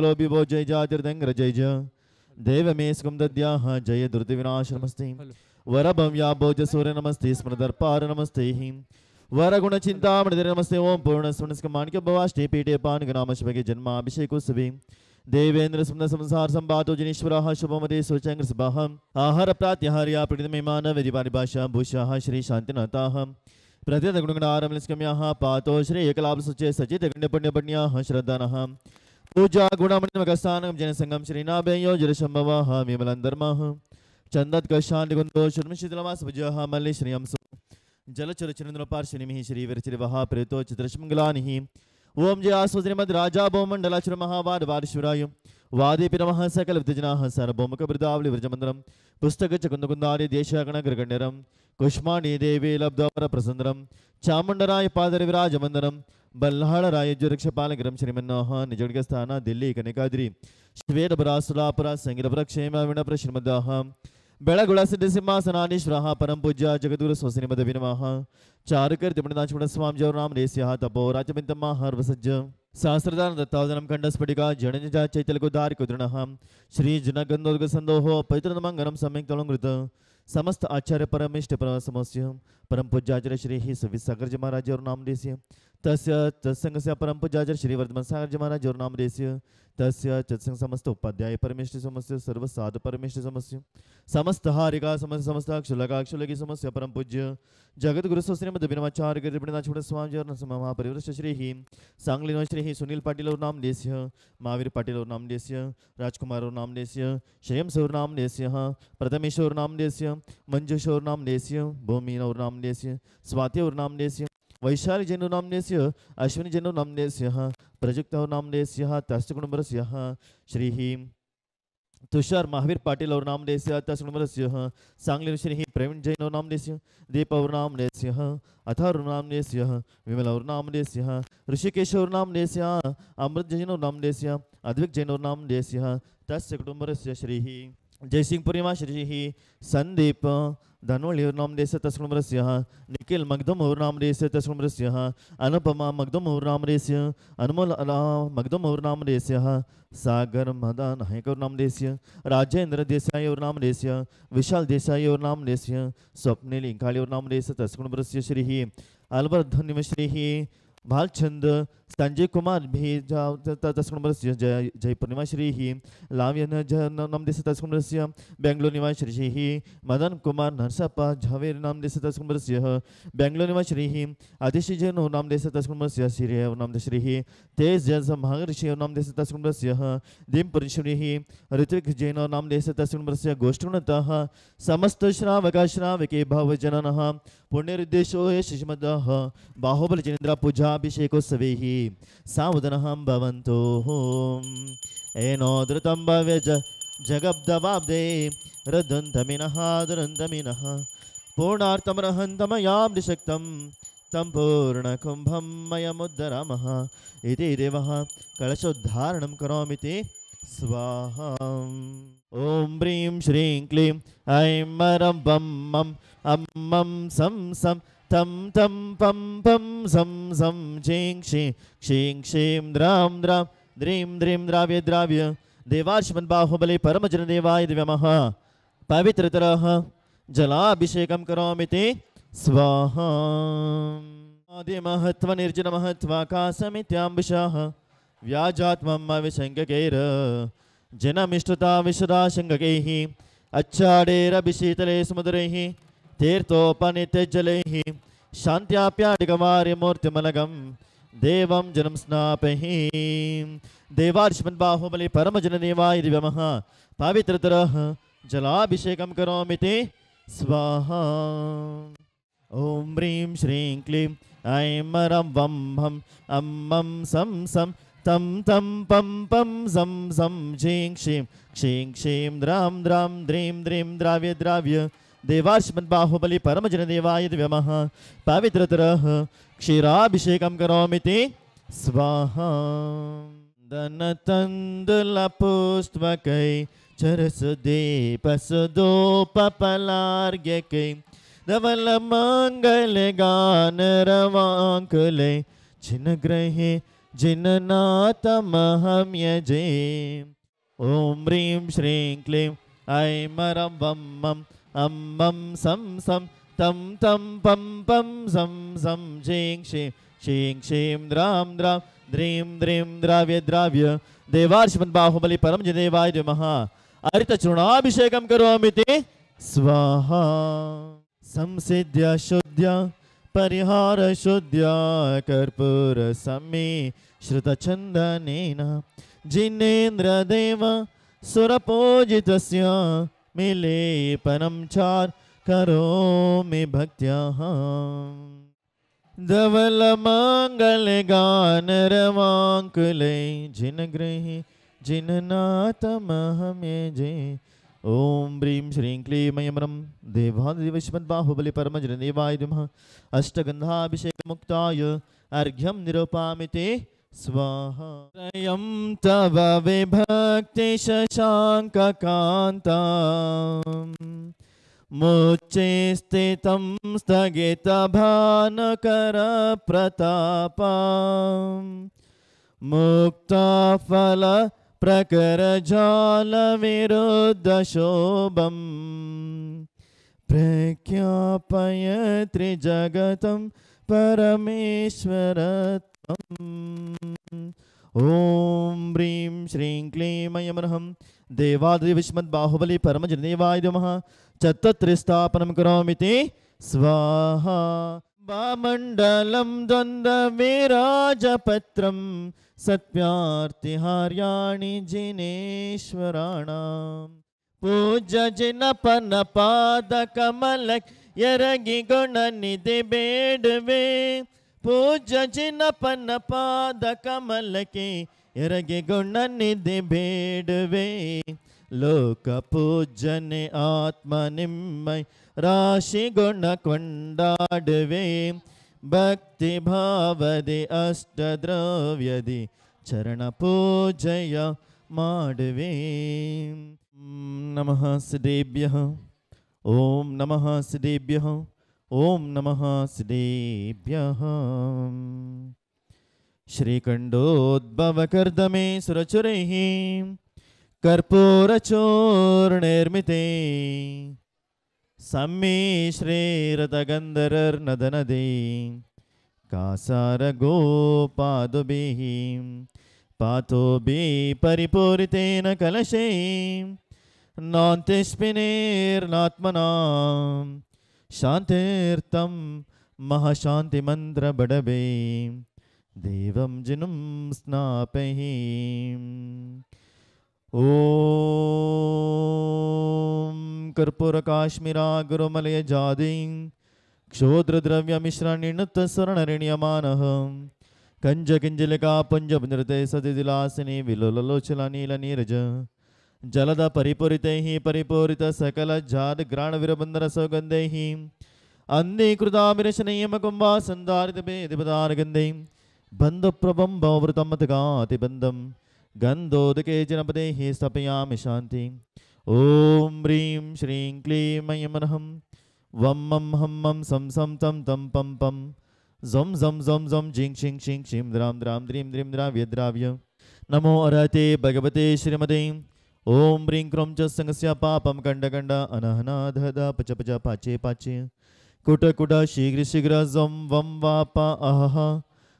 मंगलो विभो जय जातिर्दंगर जय जय देव मे स्कम दद्याः जय दुर्ति विनाश नमस्ते वरभम या भोज सूर्य नमस्ते स्मृदर्पार नमस्ते वरगुण चिंता मणिधर नमस्ते ओम पूर्ण सुनस्क माणिक्य भवाष्टे पीठे पान गनाम शिवगे जन्माभिषेको सवे देवेंद्र सुमन संसार संबातो जनीश्वरः शुभमदे सुचंग्र सभाहम आहार प्रात्याहार्या प्रणितमे मानव विधिपारिभाषा भूषाः श्री शांतिनाथाः प्रत्येक गुणगणारमलिस्कम्याः पातो श्री एकलाभ सुचे सचित गण्य पुण्य पुण्याः श्रद्धानः पूजा गुणमणिमकस्थानं जनसंगम श्रीनाभयो जलशंभवः विमलंधर्मः चंदत कशांति गुंदो शुर्मशितलवास भुजः मल्ली श्रियं जलचर चंद्रपार्श्वनिमिः श्री विरचिरवः प्रेतो चित्रशमंगलानिः ओम जय आस्वश्रीमद राजा भौमंडलाचर महावाद वादशिवराय वादी पिरमः सकल विद्यजनाः सर्वभौमक वृदावली व्रजमंदरम पुस्तक चकुंदकुंदारि देशगण ग्रगण्यरम कुष्माणी देवी लब्धवर प्रसंदरम चामुंडराय पादर विराजमंदरम बल्हाड़ राय जुरक्षपालगरम श्रीमन्नोह निजोड़क स्थान दिल्ली कनिकाद्रि श्वेतपरासुलापुरा संगीतप्रक्षेम विणप्र श्रीमदाः बेळगुळ सिद्ध सिंहासनाधीश्वरः परम पूज्य जगद्गुरु स्वस्तिनिमद विनमः चारुकर तिमणदाचुण स्वामी नाम रेस्यः तपो राजबिंतम हर्वसज्ज सहस्रदान दत्तावदनम कंडस्फटिका जणज चैतल्यकुदारि कुद्रणः श्री जनगंधोदक संदोह पवित्रमंगलम सम्यक तलंकृत समस्त आचार्य परमेष्ठ परम समस्य परम पूज्याचार्य श्री ही सविसागर महाराज और नाम देस्य तस्य तत्संगस्य परम पूज्याचार्य श्री वर्धमान सागर महाराज और नाम देस्य तस्य तत्संग समस्त उपाध्याय परमेष्ठ समस्य सर्व साधु परमेष्ठ समस्य समस्त हारिका समस्त समस्त अक्षुलका अक्षुलकी समस्य परम पूज्य जगत गुरु स्वस्तिनिमद विनमाचार्य गृहपणिनाथ स्वामी और महापरिवृष्ट श्री ही सांगली श्री ही सुनील पाटिल और नाम देस्य महावीर पाटिल और नाम देस्य राजकुमार और नाम देस्य श्रेयम सौर नाम देस्य प्रथमेश्वर नाम देस्य मंजुष और नाम देस्य भूमि और नाम देस्य स्वाति और नाम देस्य वैशाली जैनो नाम देस्य अश्विनी जैनो नाम देस्य प्रजुक्त और नाम देस्य तस्तकुणबरस्य श्री ही तुषार महावीर पाटिल और नाम देस्य तस्तकुणबरस्य सांगली श्री ही प्रवीण जैन और नाम देस्य दीप और नाम देस्य अथार नाम देस्य विमल और नाम देस्य ऋषिकेश और नाम देस्य अमृत जैन और नाम देस्य अद्विक जैन और नाम देस्य तस्य कुटुंबरस्य श्री ही जयसिंहपुरीमा श्री ही संदीप धनोली और नाम देस्य तस्कुमरस्य निखिल मगदम और नाम देस्य तस्कुमरस्य अनुपमा मगदम और नाम देस्य अनमोल मगदम और नाम देस्य सागर मदन नायक और नाम देस्य राजेंद्र देसाई और नाम देस्य विशाल देसाई और नाम देस्य स्वप्निल इंकाली और नाम देस्य तस्कुमरस्य श्री ही अलवर्धन श्री ही भालचंद संजय कुमार भी तस्कुमरस्य जय पूर्णिमा श्री ही लाव्यन नाम देस्य तस्कुमरस्य बेंगलोर निवास श्री ही मदन कुमार नरसप्पा झावेर नाम देस्य तस्कुमरस्य बेंगलोर निवास श्री ही आदिश जैन नाम देस्य तस्कुमरस्य श्री नाम श्री ही तेज जैन महर्षि नाम देस्य तस्कुमरस्य दीमपुर श्री ही ऋत्विक जैन नाम देस्य तस्कुमरस्य गोष्ठुनतः समस्त श्रावक श्रावके भवजननः पुण्यरुद्देशो हे शिशमदः बाहुबल जनेन्द्र पूजाभिषेकोत्सवे ही सावधानहं भवन्तु एनो धृतं भव्य जगब्दवाब्दे रदन्तमिनः दुरन्तमिनः पूर्णार्थमर्हन्तमयाब्धिशक्तं तं पूर्णकुम्भं मयमुद्धरामः इति देवः कलशोद्धारणं करोमीति स्वाहा ॐ ह्रीं श्रीं क्लीं ऐं मरं वं मं अं सं सं तं तं पं पं सं सं क्षीं क्षीं क्षीं क्षीं द्रां द्रां द्रीं द्रीं द्राव्य द्राव्य देवार्षमद्बाहुबले परमजनदेवाय दिव्यमः पवित्रतरः जलाभिषेकं करोमीति स्वाहा आदिमहत्त्वनिर्जनमहत्त्वाकाशमित्याम्बिषः व्याजात्मम् अविशङ्ककैर् जनमिष्टता विशदाशङ्ककैः अच्छाडेरभिशीतले समुद्रैः तीर्थोपनित्यजलैः शान्त्याप्याडिकमार्यमूर्तिमलगं देवं जनं स्नापैः देवार्षमद्बाहुबले परमजनदेवाय दिव्यमः पवित्रतरः जलाभिषेकं करोमीति स्वाहा ॐ ह्रीं श्रीं क्लीं ऐं मरं वं भं अं सं सं तं तं पं पं सं सं क्षीं क्षीं क्षीं क्षीं द्रां द्रां द्रीं द्रीं द्राव्य द्राव्य देवार्षमद्बाहुबले परमजनदेवाय दिव्यमः पवित्रतरः क्षीराभिषेकं करोमीति स्वाहा दनतन्दुलपुष्पकै चरसुदीपसुदोपपलार्घ्यकै धवलमङ्गलगानरवाङ्कुले छिन्नग्रहे जिननाथमहं यजे। ॐ ह्रीं श्रीं क्लीं ऐमरं वं मं अं मं सं सं तं तं पं पं सं सं शीं शीं द्रां द्रां द्रीं द्रीं द्राव्य द्राव्य देवार्षिमन् बाहुबली परम जदेवाय नमः। हरितचूर्णाभिषेकं करोमि ते स्वाहा। संसिद्ध्य शुद्ध्य परिहार शुद्ध्य कर्पूर सम्मे श्रुतचन्दनेन जिनेन्द्रदेव सुरपूजितस्य मिलेपनं चार करोमि भक्त्याः। धवलमङ्गलगानरवाङ्कुले जिनगृहे जिननाथमहं यजे। ॐ ह्रीं श्रीं क्लीं ऐमरं देवादिदेवश्रीमद्बाहुबली परमजनदेवाय नमः। अष्टगन्धाभिषेकमुक्ताय अर्घ्यं निरूपामि ते स्वाहा। त्रयं तव विभक्ति शशाङ्ककान्ता मुच्चे स्थितं स्थगितभानुकरप्रतापा मुक्ताफल प्रकरजालविरुद्धशोभं प्रख्यापय त्रिजगतं परमेश्वरत्वम्। ॐ ह्रीं श्रीं क्लीं ऐमरं देवादिदेवश्रीमद्बाहुबली परमजनदेवाय नमः। चतुर्स्थापनं करोमि ते स्वाहा। वामण्डलं द्वन्द्वविराजपत्रं सत्यार्तिहार्याणि जिनेश्वराणां पूज्य जिनपनपादकमल यरगि गुणनिधि बेडवे पूज्य जिनपनपादकमल के यरगि गुणनिधि बेडवे लोक पूजने आत्मनिम्मय राशि गुण ಕೊಂಡಾಡುವೆ ಭಕ್ತಿ ಭಾವದೆ ಅಷ್ಟದ್ರವ್ಯದಿ ಚರಣ ಪೂಜಯ ಮಾಡುವೆ. ನಮಃ ಸಿದ್ದೇಭ್ಯಃ ಓಂ ನಮಃ ಸಿದ್ದೇಭ್ಯಃ ಓಂ ನಮಃ ಸಿದ್ದೇಭ್ಯಃ. ಶ್ರೀಕಂಠೋದ್ಭವಕರ್ದಮೇ ಸುರಚುರೈಃ कर्पूरचूर्णैर्मिते सम्मिश्रेरतगन्धर्नदनदे कासारगोपादुभिः पातोभिः परिपूरितेन कलशे नान्तिष्पिनेर्नात्मना शान्तिर्तं महाशान्तिमन्त्रबडवे देवं जिनुं स्नापहि. ओम कर्पूर काश्मीरा गुरुमलय जादी क्षोद्रद्रव्य मिश्रणिनुत स्वर्णऋण्यमानः कंज किंजलिका पुंजनृते सतिदिलासिनी विलोलोचला नीलनीरज जलद परिपूरितैः परिपूरित सकल जात ग्राण विरबंदर सौगंधैः अंधीकृताभिरशनयमकुंभा संधारित भेदपदारगंधै बंधुप्रभं भवृतमतगातिबंधं गंधोदके जनपदे हि स्थापयामि शांति. ओम ह्रीं श्रीं क्लीं ऐमरं वं मं हं मं सं सं तं तं पं पं झं झं झं झं झिं शिं शिं शिं द्रां द्रां द्रीं द्रीं द्राव्य द्राव्य. नमो अर्हते भगवते श्रीमते. ओम ह्रीं क्रों च संगस्य पापं खण्ड खण्ड अनहना दध पच पच पाचे पाचे कुट कुट शीघ्र शीघ्र झं वं वापा अहः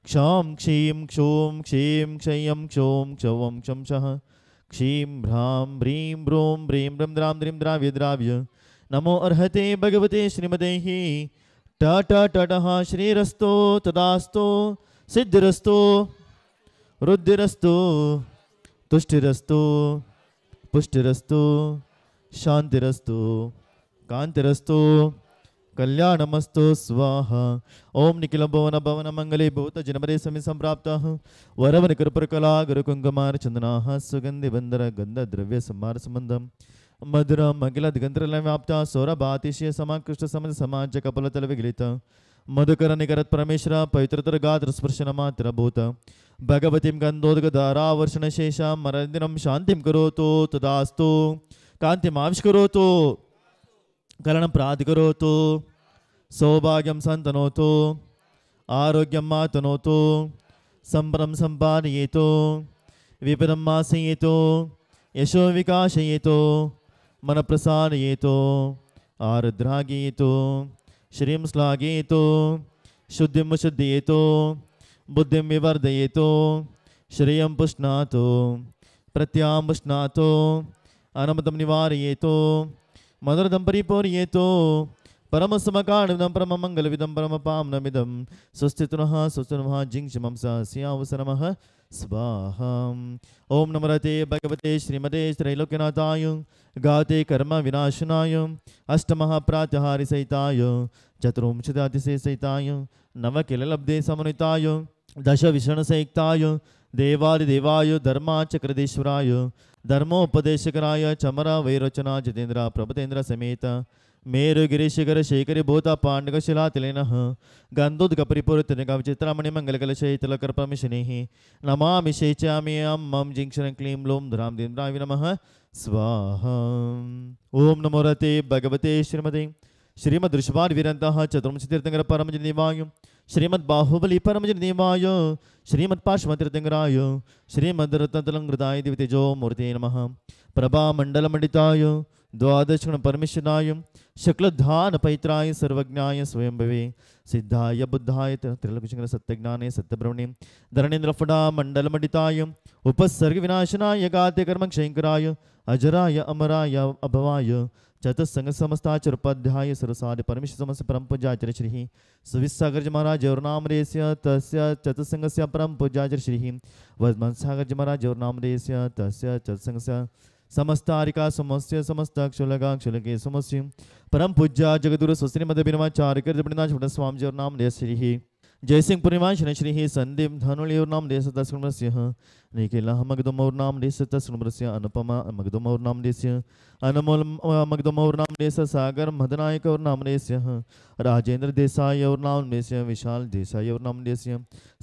क्षां क्षीं क्षों क्षीं क्षयं क्षों क्षवं क्षं क्षः क्षीं भ्रां भ्रीं ब्रूं ब्रीं ब्रं द्रां द्रीं द्राव्य द्राव्य. नमो अर्हते भगवते श्रीमते ट टटः श्रीरस्तो तदास्तो सिद्धिरस्तो रुद्धिरस्तो तुष्टिरस्तो पुष्टिरस्तो शांतिरस्तो कांतिरस्तो कल्याणमस्तु स्वाहा. ओम निखिल भवन भवन मंगले भूत जनपदे समी संप्राप्ताः वरवन कर्पूरकला गुरुकुंकुमार चंदनाः सुगंधि बंदर गंध द्रव्य संहार संबंधम मधुर मगिल दिगंतरल व्याप्ता सौरभातिशय समाकृष्ट समझ समाज कपलतल विगलित मधुकर निकरत परमेश्वर पवित्रतर गात्र स्पर्शन मात्र भूत भगवतीं गंधोदक धारावर्षण शेष मरदिनं शांतिं करोतु तदास्तु कांतिमाविष्करोतु कलनं प्राधिकरोतु सौभाग्यं सन्तनोतु आरोग्यं मातनोतु संपरम संपादयेतो विपदम मासयेतो यशो विकासयेतो मन प्रसादयेतो आर्द्रागेतो श्रीं श्लाघेतो शुद्धिं शुद्धयेतो बुद्धिं विवर्धयेतो श्रेयं पुष्णातो प्रत्यां पुष्णातो अनमतं निवारयेतो मनोरथं परिपूरयेतो परमसमकारणविदं परममङ्गलविदं परमपावनमिदं स्वस्तितुनः स्वस्तिनः जिङ्क्षमं सहस्यावसरमः स्वाहा। ओम नमस्ते भगवते श्रीमते त्रैलोक्यनाथाय गाते कर्म विनाशनाय अष्टमहाप्रात्यहारि सहिताय चतुर्विंशतिशे सहिताय नवकिललब्धे समन्विताय दश विषण संयुक्ताय देवादिदेवाय धर्माचक्रदेश्वराय धर्मोपदेशकराय चमरा वैरोचना जितेन्द्र प्रभतेन्द्र समेत मेरु गिरीशिखर शेखरी भूता पांडक शिलातिलेनः गंधोदकपरिपूरितनिकाविचित्रामणि मंगलकलशैतलकर्पमिशनिः नमामि शेचामि मम जिंक्षरं क्लीं लों धरां देन्द्राय नमः स्वाहा। ओम नमो रते भगवते श्रीमते श्रीमद्ऋषभावीरन्तः चतुर्विंशतीर्थंकर परमजनिवाय श्रीमद्बाहुबली परमजनिवाय श्रीमत्पार्श्वतीर्थंकराय श्रीमद्रत्नतलंकृताय दिव्यतेजो मूर्ते नमः। प्रभामण्डलमण्डिताय द्वादशगुण परमेश्वराय शुक्लधान पैत्राय सर्वज्ञाय स्वयंभवे सिद्धाय बुद्धाय त्रिलोकशंकर सत्यज्ञाने सत्यब्रह्मणे धरणेन्द्रफड़ा मंडलमण्डिताय उपसर्ग विनाशनाय गाते कर्म क्षयंकराय अजराय अमराय अभवाय चतुस्संग समस्ताचरुपाध्याय सरसादि परमेश्वर समस्त परम पूज्याचार्य श्री सुविसागर महाराज और नामदेस्य तस्य चतुस्संगस्य परम पूज्याचार्य श्री वज्रसागर महाराज और नामदेस्य तस्य चतुस्संगस्य समस्तारिका समस्य समस्त क्षुलगा क्षुलके समस्य परम पूज्य जगदुरु स्वस्ति मद बिनवाचार्य कृतपणिनाथ स्वामी और नाम देश श्री जयसिंह पूर्णिमाशन श्री संदीप धनुली और नाम देश तस्मस्य निखिल मगदुम और नाम देश तस्मस्य अनुपमा मगदुम और नाम देश अनमोल मगदुम और नाम देश सागर मदनायक और नाम देश राजेंद्र देसाई और नाम देश विशाल देसाई और नाम देश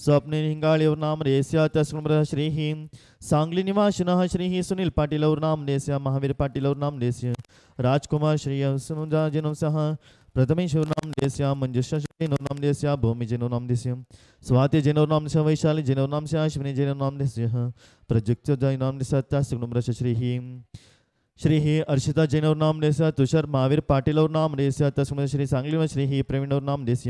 स्वप्ने हिंगाली और नाम देश तस्मृ श्री सांगली निवासिन श्री सुनील पाटिल और नाम देश महावीर पाटिल और नाम देश राजकुमार श्री जिनों सह प्रथमेश्वर नाम देश मंजुषा जैनो नाम देश भूमि जैनो नाम देश स्वाति जैनो नाम देश वैशाली जैनो नाम से अश्विनी जैनो नाम देश प्रजुक्त जैन नाम देश तस्मृ श्री अर्षिता जैन और नाम देश तुषार महावीर पाटिल और नाम देश तस्मृ श्री सांगली में श्री प्रवीण और नाम देश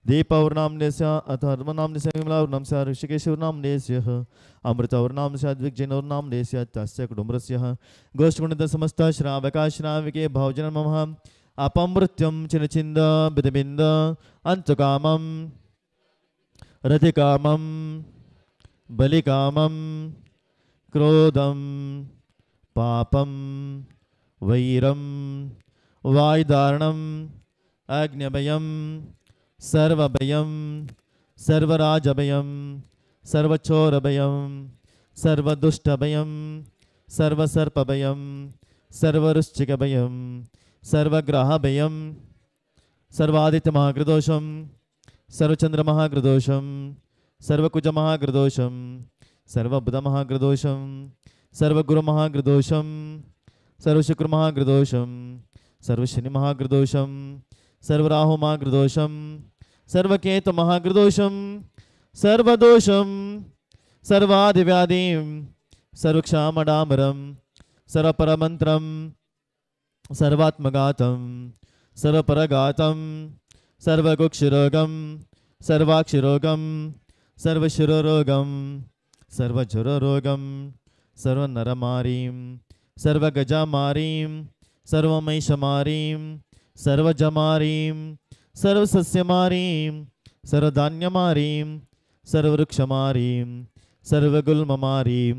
दीप और नाम देश अथर्व नाम देश विमला और नाम से ऋषिकेश और नाम देश अमृत और नाम से अद्विक जैन और नाम देश तस्य कुटुंबस्य गोष्ठगुणित समस्त श्रावका श्राविके भावजन मम अपमृत्यम चिन्चिंद बिदबिंद अंतकामम रतिकामम बलिकामम क्रोधम पापम वैरम वायुधारणम अग्निभयम सर्वभयम सर्वराजभयम सर्वचोरभयम सर्वदुष्टभयम सर्वसर्पभयम सर्ववृश्चिकभयम सर्वग्रहभयम सर्वादित्यमहाग्रदोषम सर्वचंद्रमहाग्रदोषम सर्वकुजमहाग्रदोषम सर्वबुधमहाग्रदोषम सर्वगुरुमहाग्रदोषम सर्वशुक्रमहाग्रदोषम सर्वशनिमहाग्रदोषम सर्वराहुमहाग्रदोषम सर्वकेतुमहाग्रदोषम सर्वदोषम सर्वादिव्याधिं सर्वक्षामडामरं सर्वपरमन्त्रं सर्वात्मघातं सर्वपरघातं सर्वकुक्षरोगं सर्वाक्षरोगं सर्वशिरोरोगं सर्वज्वररोगं सर्वनरमारीं सर्वगजामारीं सर्वमहिषमारीं सर्वजमारीं सर्वसस्यमारीं सर्वधान्यमारीं सर्ववृक्षमारीं सर्वगुल्ममारीं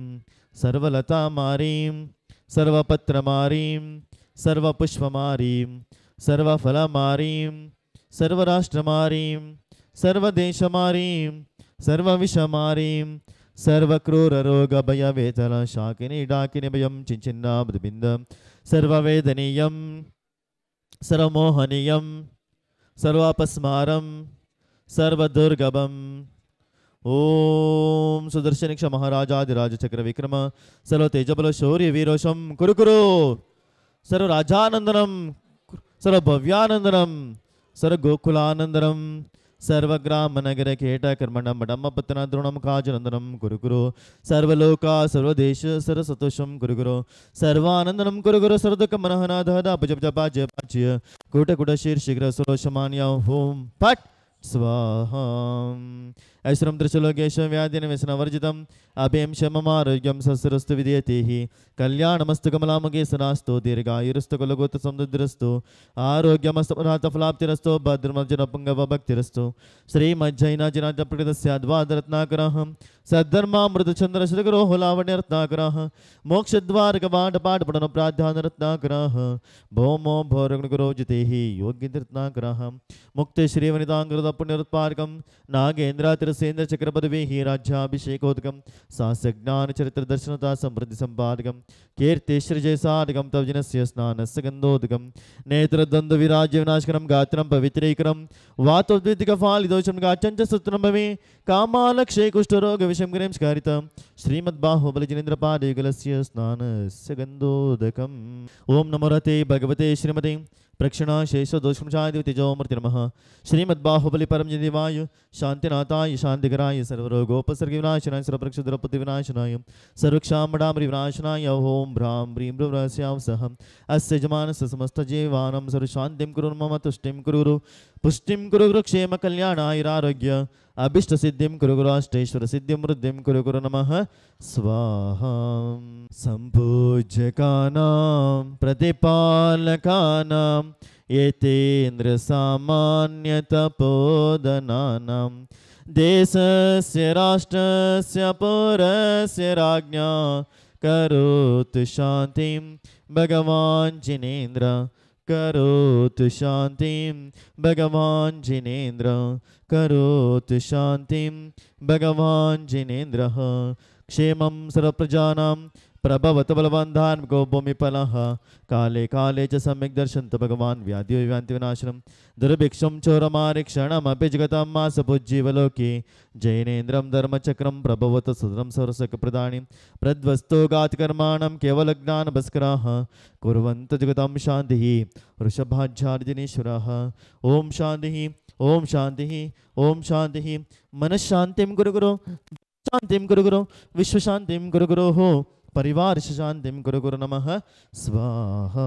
सर्वलतामारीं सर्वपत्रमारीं सर्वपुष्पमारीं सर्वफलमारीं सर्वराष्ट्रमारीं सर्वदेशमारीं सर्वविषमारीं सर्वक्रूररोगभयवेतल शाकिनी डाकिनी भयं चिञ्चिन्नाबुदबिन्द सर्ववेदनीयं सर्वमोहनीयं सर्वापस्मारं सर्वदुर्गभम् ओम सुदर्शनिक्ष महाराजाधिराज चक्र विक्रम सर्व तेजबल शौर्य वीरोशम कुरु कुरु सर्व राजानंदनम सर्व भव्यानंदनम सर्व गोकुलानंदनम सर्वग्रामनगर केटकर्मणं मडमपत्तनद्रोणं काजनन्दनं कुरु कुरु सर्वलोका सर्वदेश सर्वसतोषं कुरु कुरु सर्वानन्दनं कुरु कुरु सर्वदुःखमनहनादहदापजपजपाज्य कूटकुटशीर्षिग्र सुरोषमान्या होम पट स्वाहा ऐश्वरं त्रिशूलोकेशं व्याधिन व्यसनवर्जितं अभयं शममारोग्यं सस्रस्तु विधेयतेः कल्याणमस्तु कमलामगे सनास्तु दीर्घायुरस्तु कुलगोत्रसमुद्रस्तु आरोग्यमस्तु पुरातफलाप्तिरस्तु भद्रमर्जनपुङ्गवभक्तिरस्तु श्रीमज्जैनाजिनाथप्रकृतस्याद्वादरत्नाकरः सद्धर्मामृतचन्द्रश्रीगुरोः लावण्यरत्नाकरः मोक्षद्वारकपाटपाटपठनप्राध्यानरत्नाकरः भौमो भौरगुणगुरोजितेः योग्यरत्नाकरः मुक्ते श्रीवनिताङ्कृतपुण्यरुत्पादकं नागेन्द्रातिरसेन्द्र चक्रपदवीः राज्याभिषेकोदकं सास्यज्ञानचरित्रदर्शनता समृद्धि संपादकं कीर्तिश्रीजयसाधकं तवजनस्य स्नानस्य गन्धोदकं नेत्रद्वन्द्वविराज्यविनाशकरं गात्रं पवित्रीकरं वातोद्वितिकफालिदोषं गाचञ्च सूत्रं भवे कामालक्षे कुष्ठरोगविषं गिरिं स्कारितं श्रीमद्बाहुबलजिनेन्द्रपादयुगलस्य स्नानस्य गन्धोदकम् ओं नमो रते भगवते श्रीमते प्रक्षिणा शेषो दोषमुचाय तेजोमूर्ति नमः श्रीमद्बाहुबली परमजनिवाय शांतिनाथाय शांतिकराय सर्वरोगोपसर्गविनाशनाय सर्वप्रक्षुद्रपतिविनाशनाय सर्वक्षामडामृविनाशनाय ओं भ्रां ह्रीं भ्रुवस्यां सह अस्य जमानस्य समस्तजीवानां सर्वशान्तिं कुरु मम तुष्टिं कुरु पुष्टिं कुरु क्षेम कल्याणायुरारोग्य अभीष्टसिद्धिं कुरु अष्टैश्वरसिद्धिं वृद्धिं कुरु नमः स्वाहा सम्पूज्यकानां प्रतिपालकानां एतेन्द्रसामान्यतपोदनानां देशस्य राष्ट्रस्य पौरस्य राज्ञा करोतु शान्तिं भगवान् जिनेन्द्र करोतु शान्तिं भगवान् जिनेन्द्र करोतु शान्तिं भगवान् जिनेन्द्रः क्षेमं सर्वप्रजानां प्रभवत बलवान् धार्मिको भूमिफलः काले काले च सम्यक् दर्शन्तु भगवान् व्याधिविनाशनं दुर्भिक्षं चोरमारिक्षणमपि जगतां मासपुज्जीवलोके जैनेन्द्रं धर्मचक्रं प्रभवत सुदरं सर्वसकप्रदानीं प्रद्वस्तो घातकर्माणं केवलज्ञानभस्कराः कुर्वन्तु जगतां शान्तिः वृषभाज्यार्जुनेश्वरः ओं शान्तिः ओं शान्तिः ओं शान्तिः मनश्शान्तिं कुरु गुरो शान्तिं कुरु गुरो विश्वशान्तिं कुरु गुरोः परिवार शान्तिं कुरु गुरु नमः स्वाहा।